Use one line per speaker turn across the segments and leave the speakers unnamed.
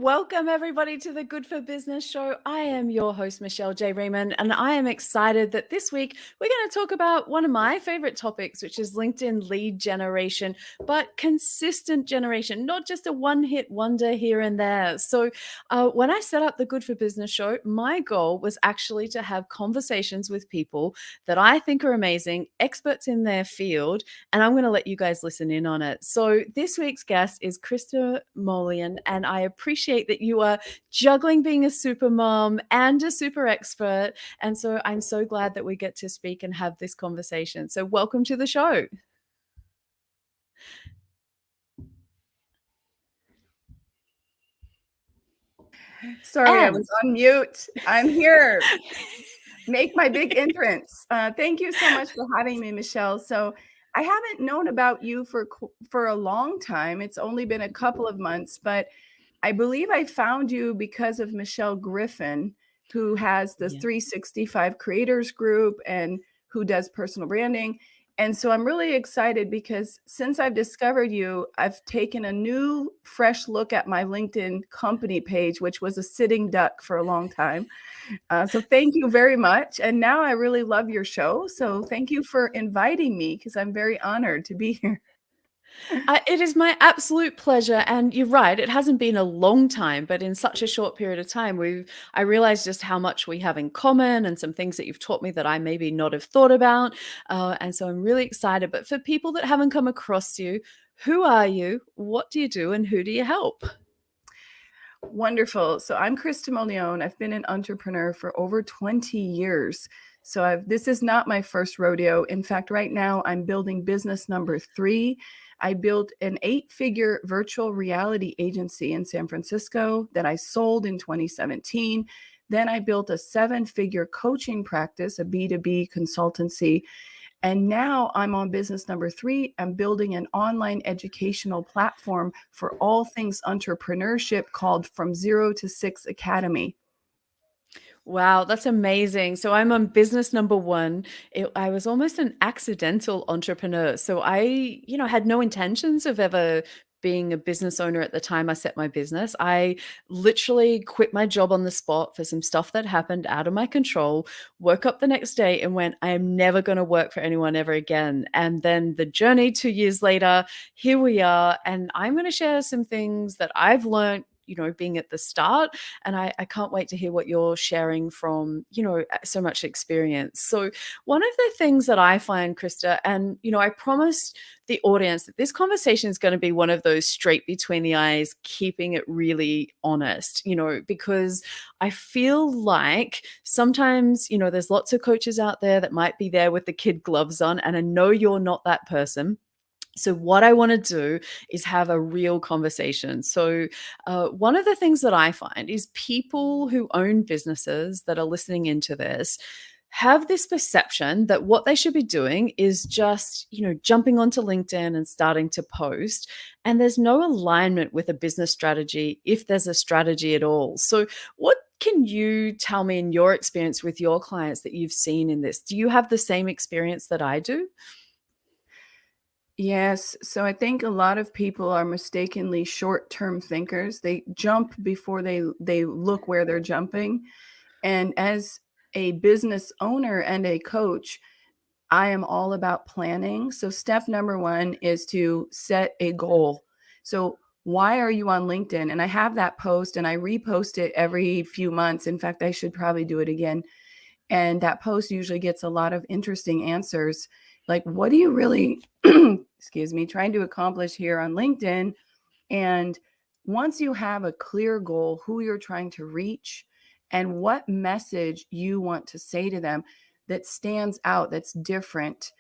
Welcome, everybody, to the Good for Business show. I am your host, Michelle J. Raymond, and I am excited that this week we're going to talk about one of my favorite topics, which is LinkedIn lead generation, but consistent generation, not just a one-hit wonder here and there. So when I set up the Good for Business show, my goal was actually to have conversations with people that I think are amazing, experts in their field, and I'm going to let you guys listen in on it. So this week's guest is Krista Mollion, and I appreciate that you are juggling being a super mom and a super expert. And so I'm so glad that we get to speak and have this conversation. So welcome to the show.
Sorry, I was on mute. I'm here. Make my big entrance. Thank you so much for having me, Michelle. So I haven't known about you for a long time. It's only been a couple of months, but I believe I found you because of Michelle Griffin, who has the 365 Creators Group and who does personal branding. And so I'm really excited because since I've discovered you, I've taken a new, fresh look at my LinkedIn company page, which was a sitting duck for a long time. So thank you very much. And now I really love your show. So thank you for inviting me because I'm very honored to be here.
It is my absolute pleasure. And you're right, it hasn't been a long time, but in such a short period of time, I realized just how much we have in common and some things that you've taught me that I maybe not have thought about. And so I'm really excited. But for people that haven't come across you, who are you? What do you do? And who do you help?
Wonderful. So I'm Krista Mollion. I've been an entrepreneur for over 20 years. So this is not my first rodeo. In fact, right now I'm building business number 3. I built an 8-figure virtual reality agency in San Francisco that I sold in 2017. Then I built a 7-figure coaching practice, a B2B consultancy. And now I'm on business number 3. I'm building an online educational platform for all things entrepreneurship called From Zero to Six Academy.
Wow, that's amazing. So I'm on business number 1. I was almost an accidental entrepreneur. So I, had no intentions of ever being a business owner at the time I set my business. I literally quit my job on the spot for some stuff that happened out of my control, woke up the next day and went, I am never going to work for anyone ever again. And then the journey 2 years later, here we are. And I'm going to share some things that I've learned being at the start. And I can't wait to hear what you're sharing from, so much experience. So one of the things that I find, Krista, and, I promised the audience that this conversation is going to be one of those straight between the eyes, keeping it really honest, because I feel like sometimes, there's lots of coaches out there that might be there with the kid gloves on, and I know you're not that person. So what I want to do is have a real conversation. So one of the things that I find is people who own businesses that are listening into this have this perception that what they should be doing is just, jumping onto LinkedIn and starting to post. And there's no alignment with a business strategy, if there's a strategy at all. So what can you tell me in your experience with your clients that you've seen in this? Do you have the same experience that I do?
Yes. So I think a lot of people are mistakenly short-term thinkers. They jump before they look where they're jumping. And as a business owner and a coach, I am all about planning. So step number 1 is to set a goal. So why are you on LinkedIn? And I have that post and I repost it every few months. In fact, I should probably do it again. And that post usually gets a lot of interesting answers. Like, what are you really, excuse me, trying to accomplish here on LinkedIn? And once you have a clear goal, who you're trying to reach and what message you want to say to them that stands out, that's different,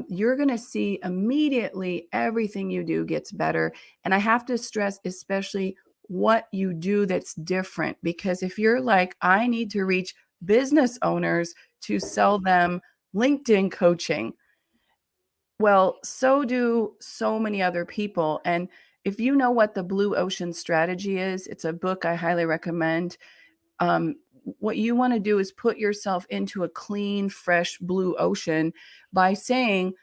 you're going to see immediately everything you do gets better. And I have to stress, especially what you do that's different, because if you're like, I need to reach business owners to sell them LinkedIn coaching, well, so do so many other people. And if you know what the Blue Ocean Strategy is, it's a book I highly recommend. What you want to do is put yourself into a clean, fresh blue ocean by saying,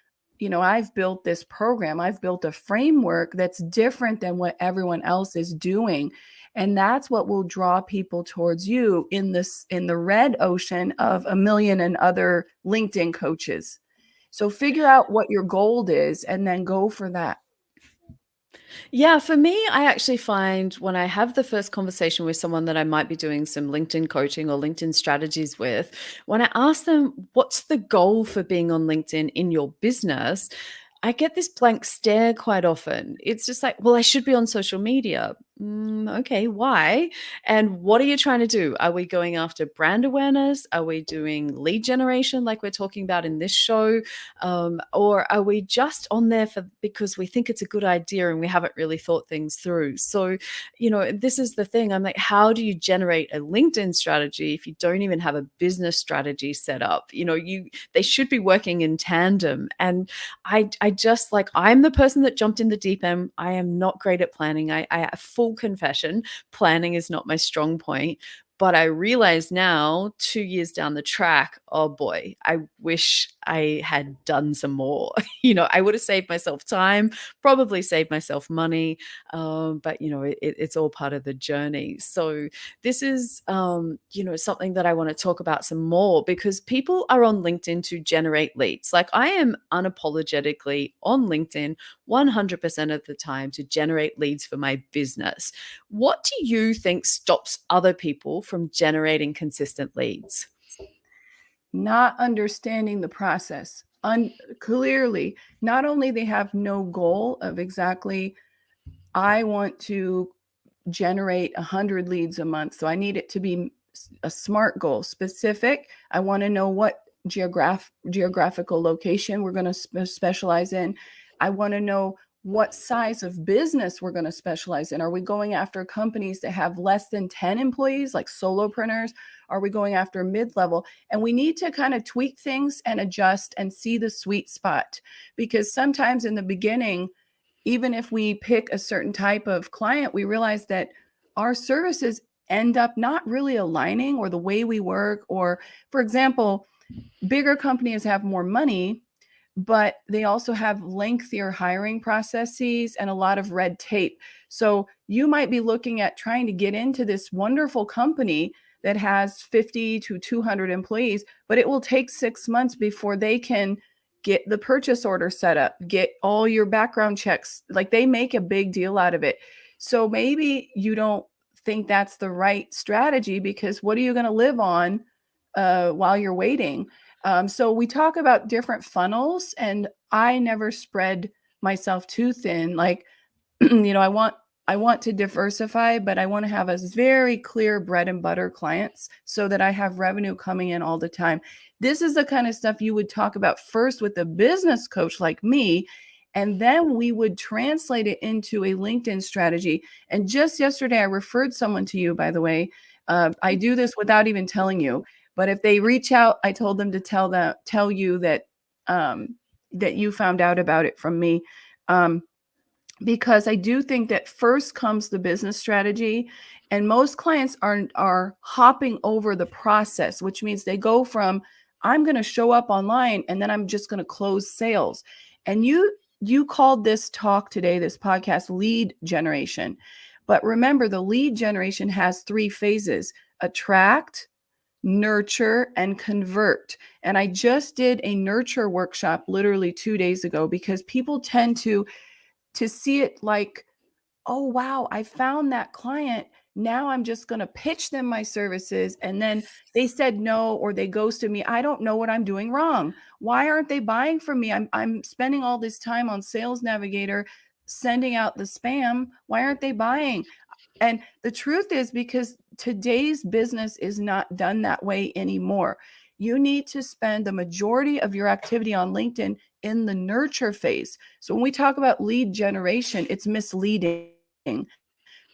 I've built this program, I've built a framework that's different than what everyone else is doing. And that's what will draw people towards you in the red ocean of a million and other LinkedIn coaches. So figure out what your goal is and then go for that.
Yeah, for me, I actually find when I have the first conversation with someone that I might be doing some LinkedIn coaching or LinkedIn strategies with, when I ask them, what's the goal for being on LinkedIn in your business? I get this blank stare quite often. It's just like, well, I should be on social media. Okay, why? And what are you trying to do? Are we going after brand awareness? Are we doing lead generation like we're talking about in this show? Or are we just on there for because we think it's a good idea and we haven't really thought things through? So, this is the thing. I'm like, how do you generate a LinkedIn strategy if you don't even have a business strategy set up? They should be working in tandem. And I just like I'm the person that jumped in the deep end. I am not great at planning. I full confession, planning is not my strong point. But I realize now, 2 years down the track, oh boy, I wish I had done some more. I would have saved myself time, probably saved myself money, but it's all part of the journey. So this is, something that I want to talk about some more because people are on LinkedIn to generate leads. Like I am unapologetically on LinkedIn 100% of the time to generate leads for my business. What do you think stops other people from generating consistent leads?
Not understanding the process. Clearly, not only they have no goal of exactly, I want to generate 100 leads a month. So I need it to be a SMART goal, specific. I want to know what geographical location we're going to specialize in. I want to know what size of business we're going to specialize in. Are we going after companies that have less than 10 employees, like solopreneurs? Are we going after mid-level? And we need to kind of tweak things and adjust and see the sweet spot, because sometimes in the beginning, even if we pick a certain type of client, we realize that our services end up not really aligning, or the way we work. Or, for example, bigger companies have more money, but they also have lengthier hiring processes and a lot of red tape. So you might be looking at trying to get into this wonderful company that has 50 to 200 employees, but it will take 6 months before they can get the purchase order set up, get all your background checks. Like, they make a big deal out of it. So maybe you don't think that's the right strategy, because what are you going to live on while you're waiting? So we talk about different funnels, and I never spread myself too thin. Like, I want to diversify, but I want to have a very clear bread and butter clients so that I have revenue coming in all the time. This is the kind of stuff you would talk about first with a business coach like me, and then we would translate it into a LinkedIn strategy. And just yesterday, I referred someone to you, by the way. I do this without even telling you, but if they reach out, I told them to tell you that that you found out about it from me. Because I do think that first comes the business strategy, and most clients are hopping over the process, which means they go from, I'm going to show up online and then I'm just going to close sales. And you called this talk today, this podcast, lead generation. But remember, the lead generation has 3 phases: attract, nurture, and convert. And I just did a nurture workshop literally 2 days ago, because people tend to see it like, oh, wow, I found that client. Now I'm just going to pitch them my services. And then they said no, or they ghosted me. I don't know what I'm doing wrong. Why aren't they buying from me? I'm spending all this time on Sales Navigator, sending out the spam. Why aren't they buying? And the truth is, because today's business is not done that way anymore. You need to spend the majority of your activity on LinkedIn in the nurture phase. So when we talk about lead generation, it's misleading,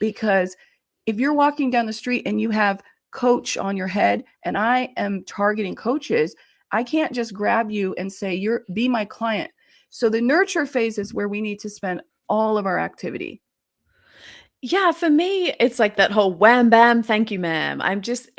because if you're walking down the street and you have coach on your head, and I am targeting coaches, I can't just grab you and say, be my client. So the nurture phase is where we need to spend all of our activity.
Yeah, for me, it's like that whole wham bam, thank you, ma'am.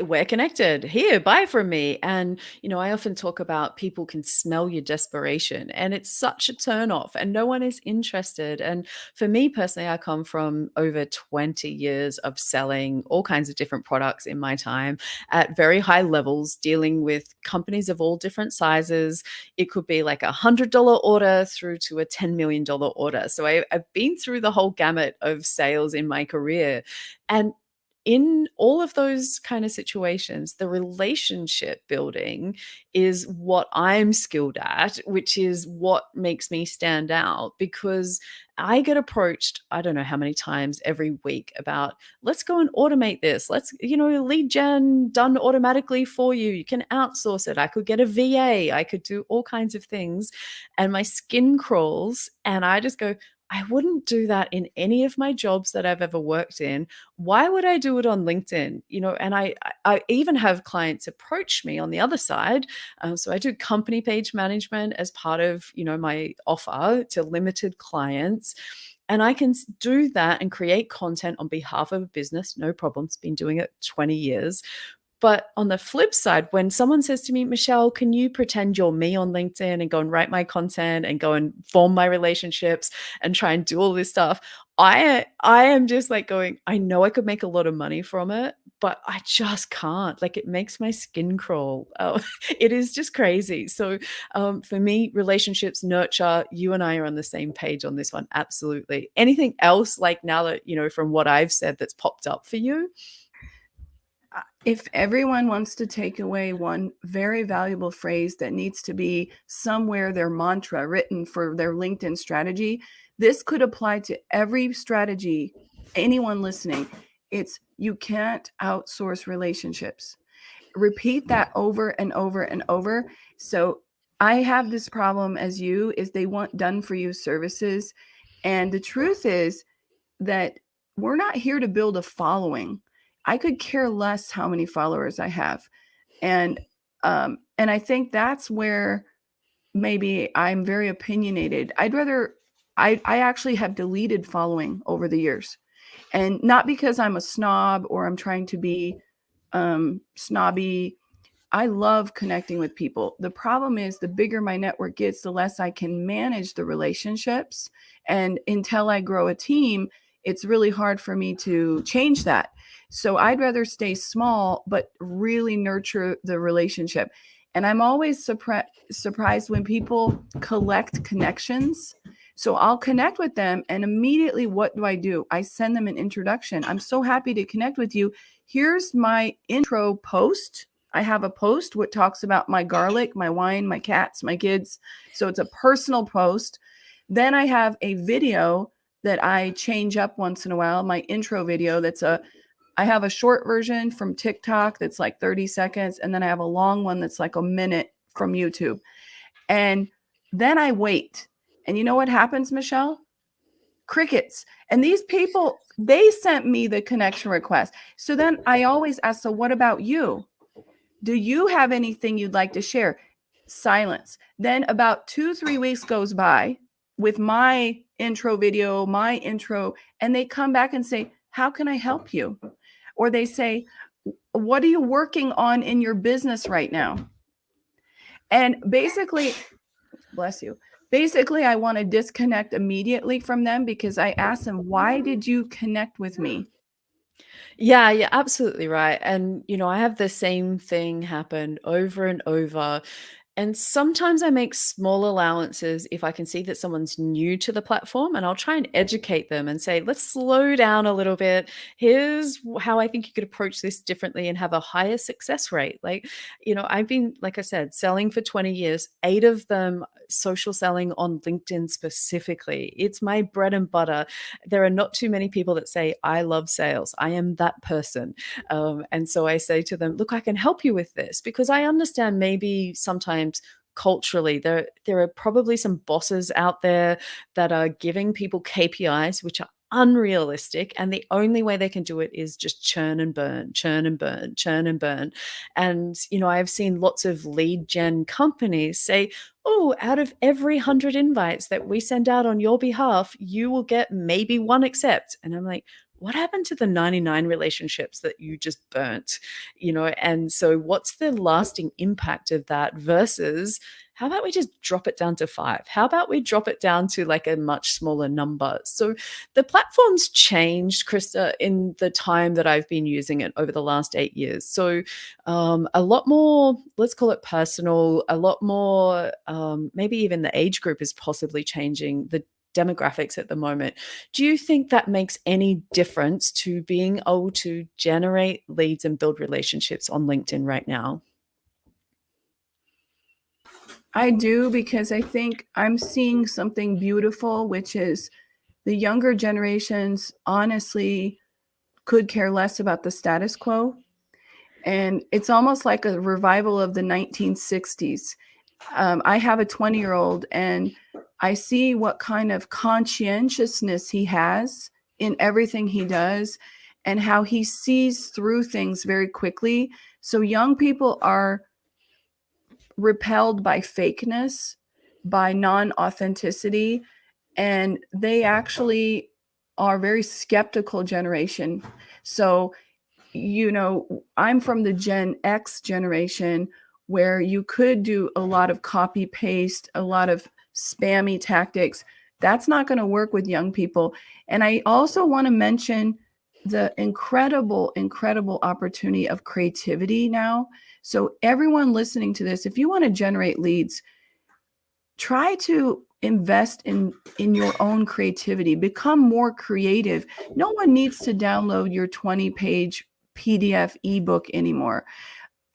We're connected. Here, buy from me. And, I often talk about people can smell your desperation, and it's such a turn off, and no one is interested. And for me personally, I come from over 20 years of selling all kinds of different products in my time at very high levels, dealing with companies of all different sizes. It could be like $100 order through to a $10 million order. So I've been through the whole gamut of sales in my career. And in all of those kind of situations, the relationship building is what I'm skilled at, which is what makes me stand out, because I get approached, I don't know how many times every week about, let's go and automate this. Let's, lead gen done automatically for you. You can outsource it. I could get a VA. I could do all kinds of things. And my skin crawls, and I just go, I wouldn't do that in any of my jobs that I've ever worked in. Why would I do it on LinkedIn? And I even have clients approach me on the other side. So I do company page management as part of, my offer to limited clients. And I can do that and create content on behalf of a business, no problems. Been doing it 20 years. But on the flip side, when someone says to me, Michelle, can you pretend you're me on LinkedIn and go and write my content and go and form my relationships and try and do all this stuff? I am just like going, I know I could make a lot of money from it, but I just can't. Like, it makes my skin crawl. It is just crazy. So for me, relationships nurture. You and I are on the same page on this one. Absolutely. Anything else, like, now that, from what I've said, that's popped up for you?
If everyone wants to take away one very valuable phrase that needs to be somewhere their mantra written for their LinkedIn strategy, this could apply to every strategy, anyone listening. It's, you can't outsource relationships. Repeat that over and over and over. So I have this problem as you, is they want done for you services. And the truth is that we're not here to build a following. I could care less how many followers I have. And I think that's where maybe I'm very opinionated. I actually have deleted following over the years. And not because I'm a snob or I'm trying to be snobby. I love connecting with people. The problem is, the bigger my network gets, the less I can manage the relationships. And until I grow a team, it's really hard for me to change that. So I'd rather stay small, but really nurture the relationship. And I'm always surprised when people collect connections. So I'll connect with them, and immediately, what do? I send them an introduction. I'm so happy to connect with you. Here's my intro post. I have a post which talks about my garlic, my wine, my cats, my kids. So it's a personal post. Then I have a video that I change up once in a while, my intro video. I have a short version from TikTok that's like 30 seconds. And then I have a long one that's like a minute from YouTube. And then I wait. And you know what happens, Michelle? Crickets. And these people, they sent me the connection request. So then I always ask, so what about you? Do you have anything you'd like to share? Silence. Then about 2-3 weeks goes by with my intro video, my intro, and they come back and say, how can I help you? Or they say, what are you working on in your business right now? And basically, bless you. Basically, I want to disconnect immediately from them, because I asked them, why did you connect with me?
Yeah, you're absolutely right. And, I have the same thing happen over and over. And sometimes I make small allowances if I can see that someone's new to the platform, and I'll try and educate them and say, let's slow down a little bit. Here's how I think you could approach this differently and have a higher success rate. Like, I've been, like I said, selling for 20 years, 8 of them social selling on LinkedIn specifically. It's my bread and butter. There are not too many people that say, I love sales. I am that person. And so I say to them, look, I can help you with this, because I understand maybe sometimes culturally there are probably some bosses out there that are giving people KPIs which are unrealistic, and the only way they can do it is just churn and burn, churn and burn, churn and burn. And I've seen lots of lead gen companies say, oh, out of every 100 invites that we send out on your behalf, you will get maybe one accept. And I'm like, what happened to the 99 relationships that you just burnt? And so what's the lasting impact of that versus how about we just drop it down to 5? How about we drop it down to like a much smaller number? So the platform's changed, Krista, in the time that I've been using it over the last 8 years. So a lot more, let's call it personal, a lot more, maybe even the age group is possibly changing, the demographics at the moment. Do you think that makes any difference to being able to generate leads and build relationships on LinkedIn right now?
I do, because I think I'm seeing something beautiful, which is the younger generations honestly could care less about the status quo. And it's almost like a revival of the 1960s. I have a 20-year-old, and I see what kind of conscientiousness he has in everything he does and how he sees through things very quickly. So young people are repelled by fakeness, by non-authenticity, and they actually are very skeptical generation. So, I'm from the Gen X generation, where you could do a lot of copy paste, a lot of spammy tactics. That's not going to work with young people. And I also want to mention the incredible, incredible opportunity of creativity now. So everyone listening to this, if you want to generate leads, try to invest in your own creativity. Become more creative. No one needs to download your 20-page PDF ebook anymore.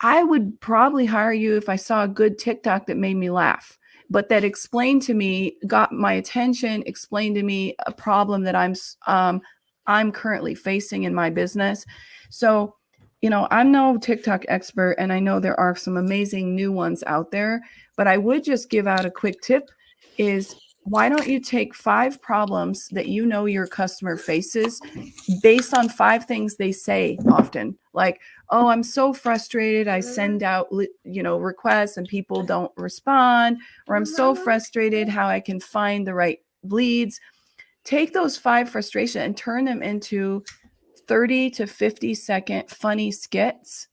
I would probably hire you if I saw a good TikTok that made me laugh, but that explained to me, got my attention, explained to me a problem that I'm currently facing in my business. So, I'm no TikTok expert, and I know there are some amazing new ones out there, but I would just give out a quick tip is, why don't you take 5 problems that your customer faces based on 5 things they say often, like, oh, I'm so frustrated. I send out, requests and people don't respond, or I'm so frustrated how I can find the right leads. Take those 5 frustration and turn them into 30 to 50-second funny skits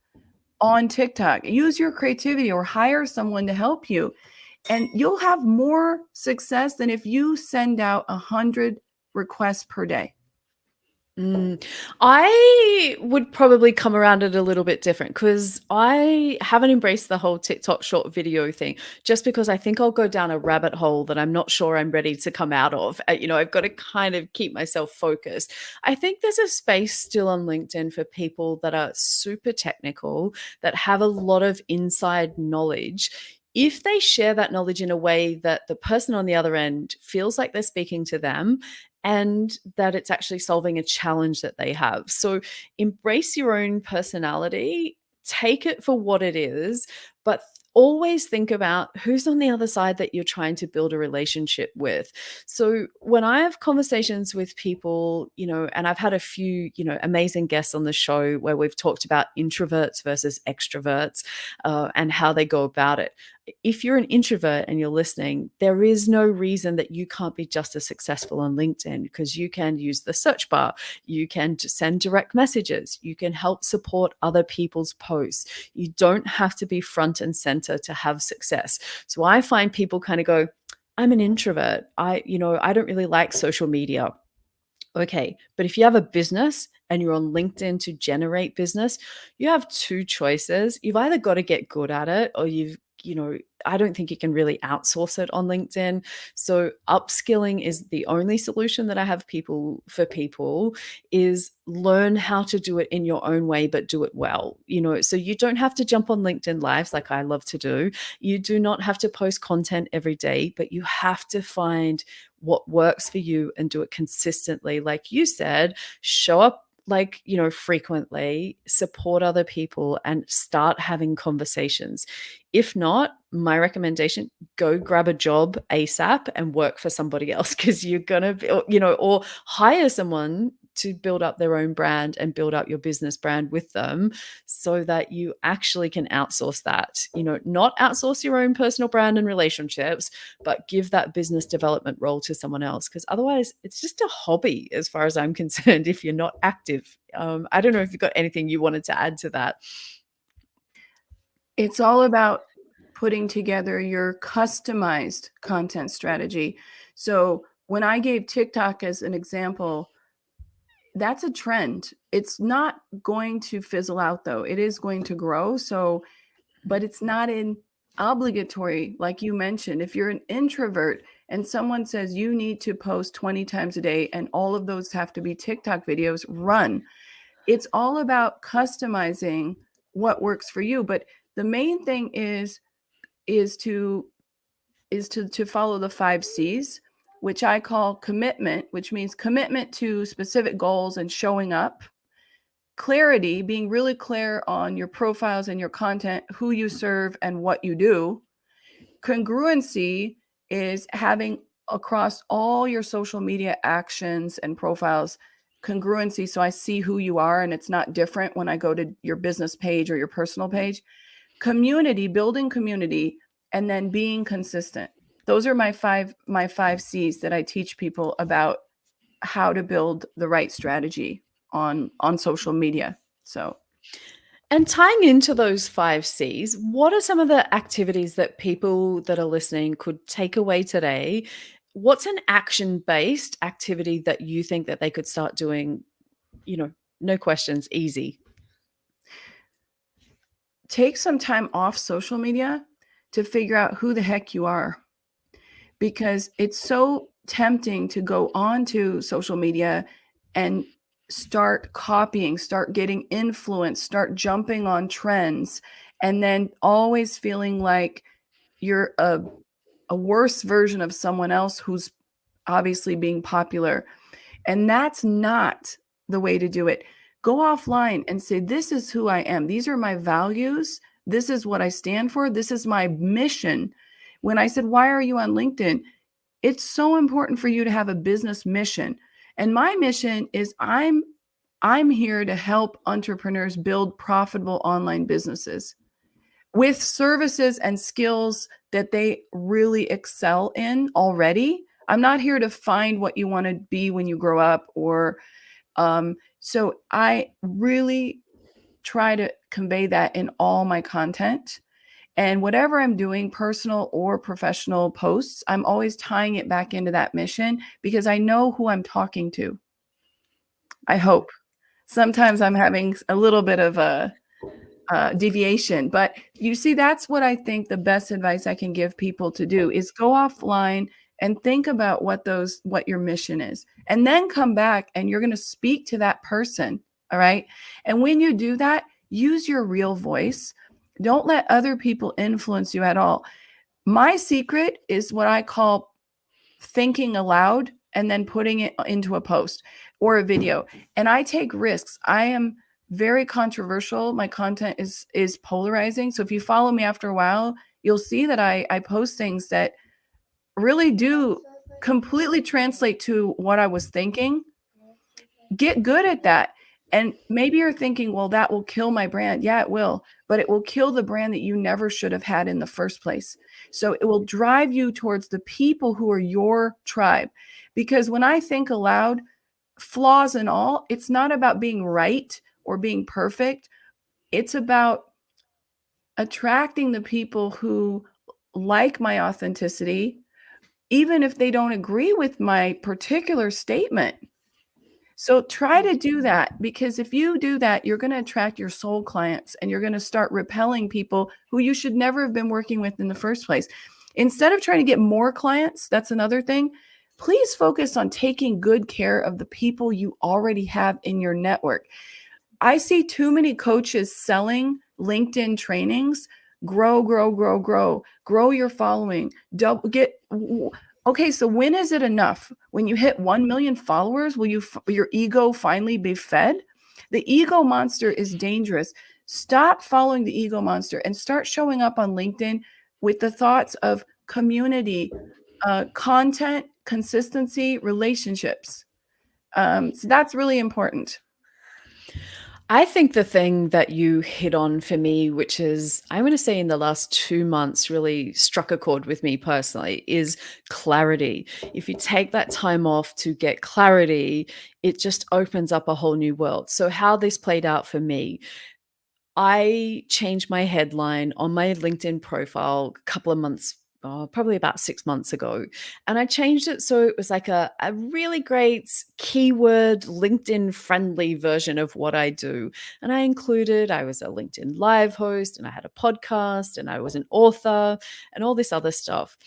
on TikTok. Use your creativity or hire someone to help you, and you'll have more success than if you send out 100 requests per day.
I would probably come around it a little bit different because I haven't embraced the whole TikTok short video thing, just because I think I'll go down a rabbit hole that I'm not sure I'm ready to come out of. I've got to kind of keep myself focused. I think there's a space still on LinkedIn for people that are super technical, that have a lot of inside knowledge. If they share that knowledge in a way that the person on the other end feels like they're speaking to them, and that it's actually solving a challenge that they have. So embrace your own personality, take it for what it is, but always think about who's on the other side that you're trying to build a relationship with. So when I have conversations with people, and I've had a few, amazing guests on the show where we've talked about introverts versus extroverts, and how they go about it. If you're an introvert and you're listening, there is no reason that you can't be just as successful on LinkedIn, because you can use the search bar, you can send direct messages, you can help support other people's posts. You don't have to be front and center to have success. So I find people kind of go, I'm an introvert. I don't really like social media. Okay, but if you have a business and you're on LinkedIn to generate business, you have 2 choices. You've either got to get good at it, or I don't think you can really outsource it on LinkedIn. So upskilling is the only solution that I have people is learn how to do it in your own way, but do it well. So you don't have to jump on LinkedIn lives like I love to do. You do not have to post content every day, but you have to find what works for you and do it consistently. Like you said, show up frequently, support other people, and start having conversations. If not, my recommendation, go grab a job ASAP and work for somebody else, because you're going to be, or hire someone to build up their own brand and build up your business brand with them, so that you actually can outsource that. Not outsource your own personal brand and relationships, but give that business development role to someone else, because otherwise it's just a hobby as far as I'm concerned if you're not active. I don't know if you've got anything you wanted to add to that.
It's all about putting together your customized content strategy. So when I gave TikTok as an example, that's a trend. It's not going to fizzle out though. It is going to grow. So, but it's not in obligatory, like you mentioned. If you're an introvert and someone says you need to post 20 times a day and all of those have to be TikTok videos, run. It's all about customizing what works for you. But the main thing is to follow the 5 C's, which I call commitment, which means commitment to specific goals and showing up. Clarity, being really clear on your profiles and your content, who you serve and what you do. Congruency is having across all your social media actions and profiles congruency, so I see who you are and it's not different when I go to your business page or your personal page. Community, building community, and then being consistent. Those are my five C's that I teach people about how to build the right strategy on social media. So
And tying into those 5 C's, what are some of the activities that people that are listening could take away today? What's an action-based activity that you think that they could start doing, no questions, easy?
take some time off social media to figure out who the heck you are, because it's so tempting to go onto social media and start copying, start getting influenced, start jumping on trends, and then always feeling like you're a worse version of someone else who's obviously being popular. And that's not the way to do it. Go offline and say, this is who I am. These are my values. This is what I stand for. This is my mission. When I said, why are you on LinkedIn? It's so important for you to have a business mission. And my mission is I'm here to help entrepreneurs build profitable online businesses with services and skills that they really excel in already. I'm not here to find what you want to be when you grow up, or so I really try to convey that in all my content. And whatever I'm doing, personal or professional posts, I'm always tying it back into that mission because I know who I'm talking to. I hope. Sometimes I'm having a little bit of a deviation, but you see, that's what I think the best advice I can give people to do is go offline and think about what your mission is, and then come back and you're going to speak to that person. All right. And when you do that, use your real voice. Don't let other people influence you at all. My secret is what I call thinking aloud and then putting it into a post or a video. And I take risks. I am very controversial. My content is polarizing. So if you follow me after a while, you'll see that I post things that really do completely translate to what I was thinking. Get good at that. And maybe you're thinking, well, that will kill my brand. Yeah, it will, but it will kill the brand that you never should have had in the first place. So it will drive you towards the people who are your tribe. Because when I think aloud, flaws and all, it's not about being right or being perfect. It's about attracting the people who like my authenticity, even if they don't agree with my particular statement. So try to do that, because if you do that, you're going to attract your soul clients and you're going to start repelling people who you should never have been working with in the first place. Instead of trying to get more clients, that's another thing. Please focus on taking good care of the people you already have in your network. I see too many coaches selling LinkedIn trainings. Grow, grow, grow, grow, grow your following. Okay, so when is it enough? When you hit 1 million followers, will your ego finally be fed? The ego monster is dangerous. Stop following the ego monster and start showing up on LinkedIn with the thoughts of community, content, consistency, relationships. So that's really important.
I think the thing that you hit on for me, which is, I'm going to say in the last 2 months, really struck a chord with me personally, is clarity. If you take that time off to get clarity, it just opens up a whole new world. So, how this played out for me, I changed my headline on my LinkedIn profile a couple of months, probably about 6 months ago. And I changed it so it was like a really great keyword LinkedIn friendly version of what I do. And I included, I was a LinkedIn live host and I had a podcast and I was an author and all this other stuff.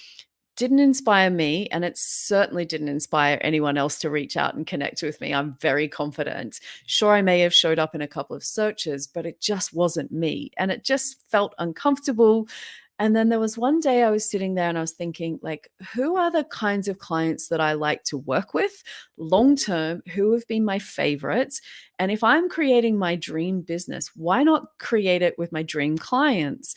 Didn't inspire me, and it certainly didn't inspire anyone else to reach out and connect with me. I'm very confident. Sure, I may have showed up in a couple of searches, but it just wasn't me. And it just felt uncomfortable. And then there was one day I was sitting there and I was thinking, like, who are the kinds of clients that I like to work with long term? Who have been my favorites? And if I'm creating my dream business, why not create it with my dream clients?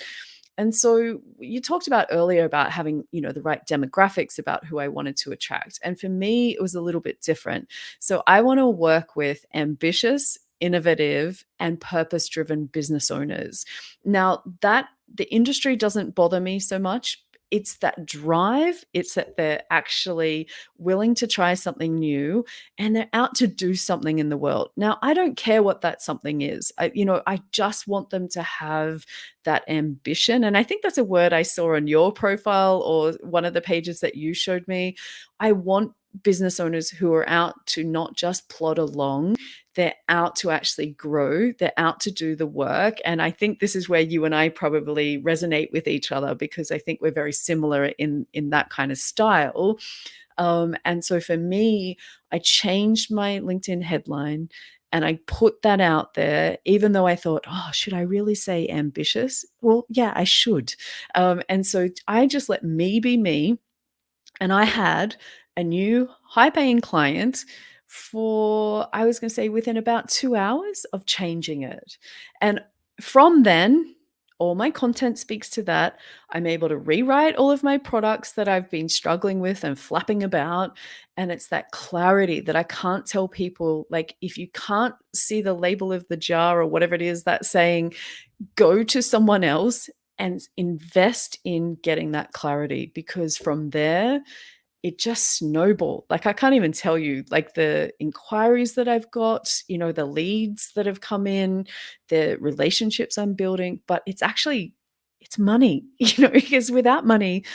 And so you talked about earlier about having, the right demographics about who I wanted to attract. And for me, it was a little bit different. So I want to work with ambitious, innovative, and purpose-driven business owners. Now, that the industry doesn't bother me so much. It's that drive, it's that they're actually willing to try something new and they're out to do something in the world. Now, I don't care what that something is. I just want them to have that ambition. And I think that's a word I saw on your profile or one of the pages that you showed me. I want business owners who are out to not just plod along, they're out to actually grow, they're out to do the work. And I think this is where you and I probably resonate with each other, because I think we're very similar in that kind of style. And so for me, I changed my LinkedIn headline and I put that out there, even though I thought, oh, should I really say ambitious? Well, yeah, I should. And so I just let me be me. And I had a new high paying client for, I was going to say, within about 2 hours of changing it. And from then, all my content speaks to that. I'm able to rewrite all of my products that I've been struggling with and flapping about. And it's that clarity that I can't tell people. Like, if you can't see the label of the jar or whatever it is that's saying, go to someone else and invest in getting that clarity, because from there, it just snowballed. Like, I can't even tell you, like, the inquiries that I've got, the leads that have come in, the relationships I'm building, but it's money, because without money,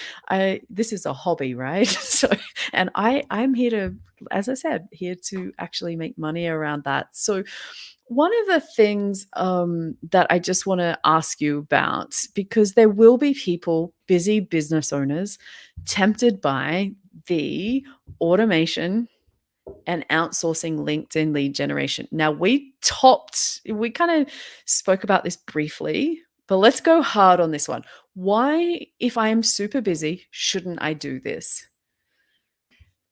this is a hobby, right? So, and I'm here to, as I said, here to actually make money around that. So one of the things that I just want to ask you about, because there will be people, busy business owners, tempted by the automation and outsourcing LinkedIn lead generation. Now, we kind of spoke about this briefly, but let's go hard on this one. Why, if I am super busy, shouldn't I do this?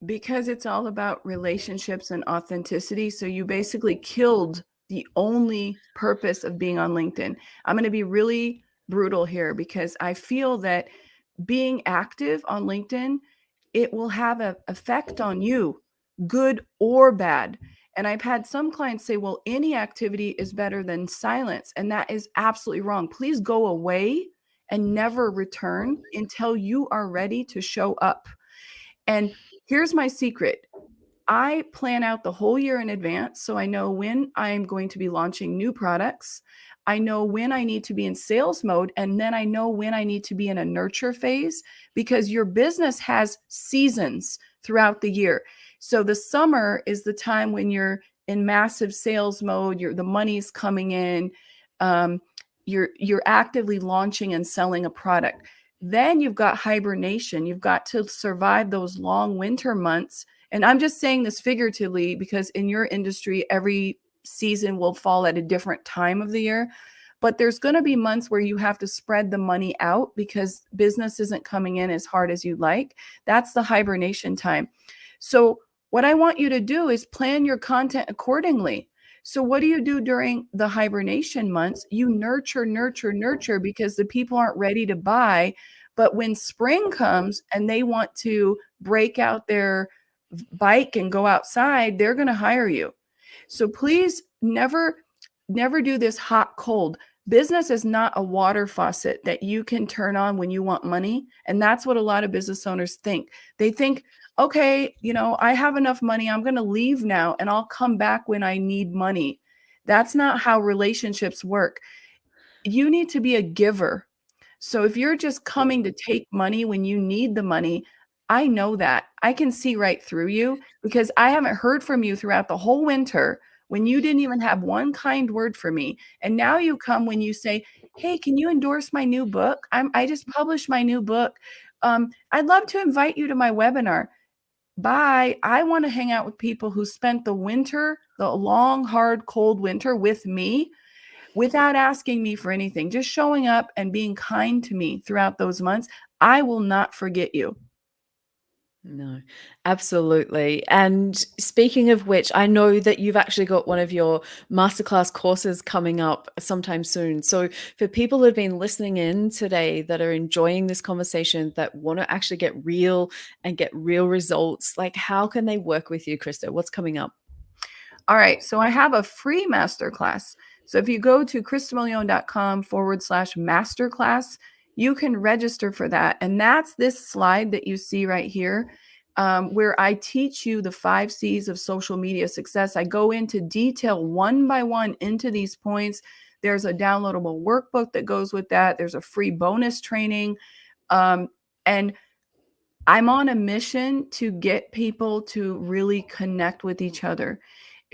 Because it's all about relationships and authenticity. So you basically killed the only purpose of being on LinkedIn. I'm going to be really brutal here because I feel that being active on LinkedIn, it will have an effect on you, good or bad. And I've had some clients say, well, any activity is better than silence. And that is absolutely wrong. Please go away and never return until you are ready to show up. And here's my secret. I plan out the whole year in advance, so I know when I'm going to be launching new products. I know when I need to be in sales mode, and then I know when I need to be in a nurture phase, because your business has seasons throughout the year. So the summer is the time when you're in massive sales mode, the money's coming in, um, you're actively launching and selling a product. Then you've got hibernation. You've got to survive those long winter months. And I'm just saying this figuratively because in your industry, every season will fall at a different time of the year. But there's going to be months where you have to spread the money out because business isn't coming in as hard as you'd like. That's the hibernation time. So, what I want you to do is plan your content accordingly. So, what do you do during the hibernation months? You nurture, nurture, nurture because the people aren't ready to buy. But when spring comes and they want to break out their bike and go outside, they're going to hire you. So please never do this hot cold. Business is not a water faucet that you can turn on when you want money. And that's what a lot of business owners think. They think, okay, I have enough money. I'm going to leave now and I'll come back when I need money. That's not how relationships work. You need to be a giver. So if you're just coming to take money when you need the money, I know that. I can see right through you because I haven't heard from you throughout the whole winter when you didn't even have one kind word for me. And now you come when you say, "Hey, can you endorse my new book? I just published my new book. I'd love to invite you to my webinar." Bye. I want to hang out with people who spent the winter, the long, hard, cold winter with me without asking me for anything, just showing up and being kind to me throughout those months. I will not forget you.
No, absolutely. And speaking of which, I know that you've actually got one of your masterclass courses coming up sometime soon. So, for people who've been listening in today that are enjoying this conversation, that want to actually get real and get real results, like how can they work with you, Krista? What's coming up?
All right. So I have a free masterclass. So if you go to kristamollion.com/masterclass, you can register for that. And that's this slide that you see right here, where I teach you the 5 C's of social media success. I go into detail one by one into these points. There's a downloadable workbook that goes with that. There's a free bonus training. And I'm on a mission to get people to really connect with each other,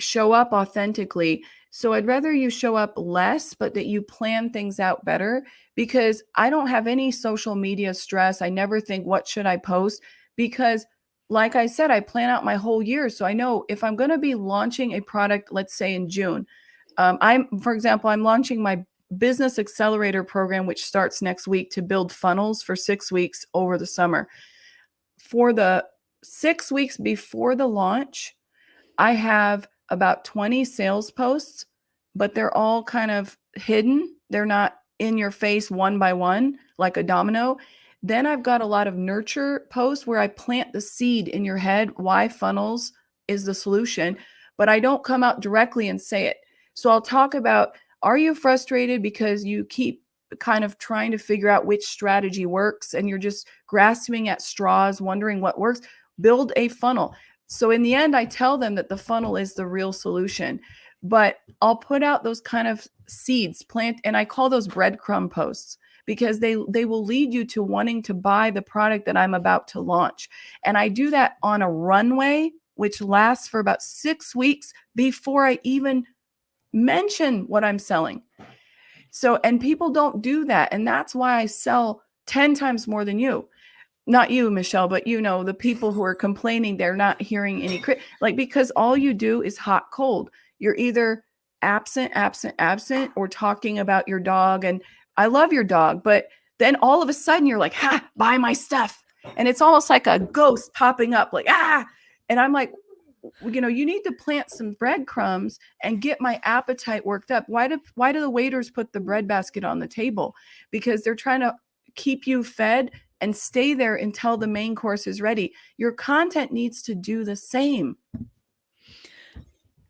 show up authentically. So I'd rather you show up less, but that you plan things out better because I don't have any social media stress. I never think, what should I post? Because, like I said, I plan out my whole year. So I know if I'm going to be launching a product, let's say in June, for example, I'm launching my business accelerator program, which starts next week to build funnels for 6 weeks over the summer. For the 6 weeks before the launch, I have about 20 sales posts, but they're all kind of hidden. They're not in your face one by one like a domino. Then I've got a lot of nurture posts where I plant the seed in your head why funnels is the solution, but I don't come out directly and say it. So I'll talk about, are you frustrated because you keep kind of trying to figure out which strategy works and you're just grasping at straws, wondering what works? Build a funnel. So in the end, I tell them that the funnel is the real solution, but I'll put out those kind of seeds, and I call those breadcrumb posts because they will lead you to wanting to buy the product that I'm about to launch. And I do that on a runway, which lasts for about 6 weeks before I even mention what I'm selling. So, and people don't do that. And that's why I sell 10 times more than you. Not you, Michelle, but the people who are complaining they're not hearing any because all you do is hot cold. You're either absent, or talking about your dog. And I love your dog, but then all of a sudden you're like, ha, buy my stuff. And it's almost like a ghost popping up, like, ah. And I'm like, you need to plant some breadcrumbs and get my appetite worked up. Why do the waiters put the bread basket on the table? Because they're trying to keep you fed and stay there until the main course is ready. Your content needs to do the same.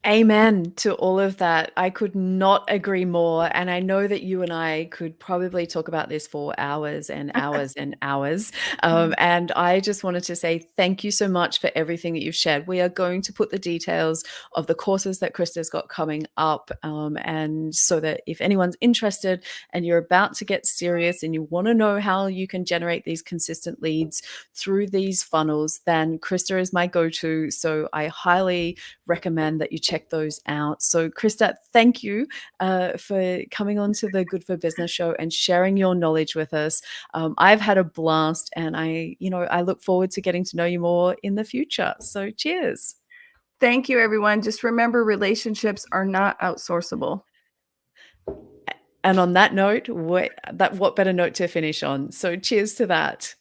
Amen to all of that. I could not agree more. And I know that you and I could probably talk about this for hours and hours and hours. And I just wanted to say thank you so much for everything that you've shared. We are going to put the details of the courses that Krista's got coming up. And so that if anyone's interested and you're about to get serious and you want to know how you can generate these consistent leads through these funnels, then Krista is my go-to. So I highly recommend that you check those out. So Krista, thank you for coming on to the Good for Business show and sharing your knowledge with us. I've had a blast and I look forward to getting to know you more in the future. So cheers.
Thank you, everyone. Just remember, relationships are not outsourceable.
And on that note, what better note to finish on? So cheers to that.